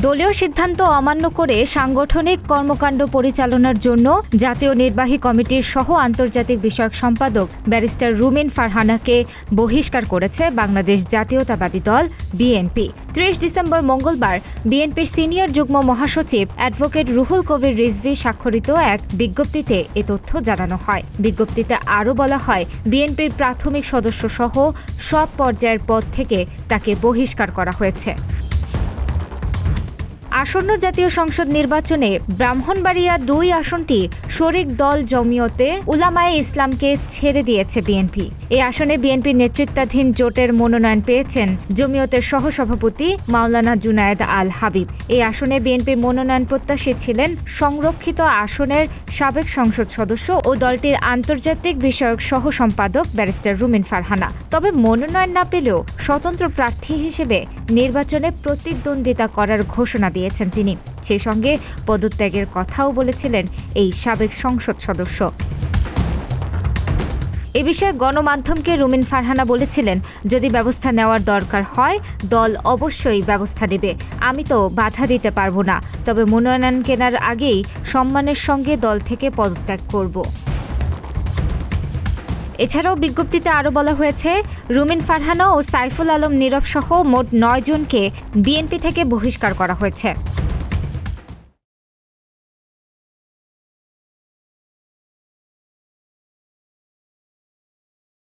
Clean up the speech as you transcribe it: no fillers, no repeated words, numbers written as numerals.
দলীয় সিদ্ধান্ত অমান্য করে সাংগঠনিক কর্মকাণ্ড পরিচালনার জন্য জাতীয় নির্বাহী কমিটির সহ আন্তর্জাতিক বিষয়ক সম্পাদক ব্যারিস্টার রুমিন ফারহানাকে বহিষ্কার করেছে বাংলাদেশ জাতীয়তাবাদী দল বিএনপি। ৩০ ডিসেম্বর মঙ্গলবার বিএনপির সিনিয়র যুগ্ম মহাসচিব অ্যাডভোকেট রুহুল কবির রিজভী স্বাক্ষরিত এক বিজ্ঞপ্তিতে এ তথ্য জানানো হয়। বিজ্ঞপ্তিতে আরও বলা হয়, বিএনপির প্রাথমিক সদস্যসহ সব পর্যায়ের পদ থেকে তাকে বহিষ্কার করা হয়েছে। আসন্ন জাতীয় সংসদ নির্বাচনে ব্রাহ্মণবাড়িয়া ২ আসনটি শরিক দল জমিয়তে উলামায়ে ইসলামকে ছেড়ে দিয়েছে বিএনপি। এই আসনে বিএনপির নেতৃত্বাধীন জোটের মনোনয়ন পেয়েছেন জমিয়তের সহসভাপতি মাওলানা জুনায়েদ আল হাবিব। এই আসনে বিএনপির মনোনয়ন প্রত্যাশী ছিলেন সংরক্ষিত আসনের সাবেক সংসদ সদস্য ও দলটির আন্তর্জাতিক বিষয়ক সহ সম্পাদক ব্যারিস্টার রুমিন ফারহানা। তবে মনোনয়ন না পেলেও স্বতন্ত্র প্রার্থী হিসেবে নির্বাচনে প্রতিদ্বন্দ্বিতা করার ঘোষণা দিয়েছেন তিনি। সেই সঙ্গে পদত্যাগের কথাও বলেছিলেন এই সাবেক সংসদ সদস্য। এ বিষয়ে গণমাধ্যমকে রুমিন ফারহানা বলেছিলেন, যদি ব্যবস্থা নেওয়ার দরকার হয় দল অবশ্যই ব্যবস্থা নেবে। আমি তো বাধা দিতে পারবো না, তবে মনোনয়ন কেনার আগেই সম্মানের সঙ্গে দল থেকে পদত্যাগ করব। এছাড়াও বিজ্ঞপ্তিতে আরও বলা হয়েছে, রুমিন ফারহানা ও সাইফুল আলম নীরব সহ মোট ৯ জনকে বিএনপি থেকে বহিষ্কার করা হয়েছে।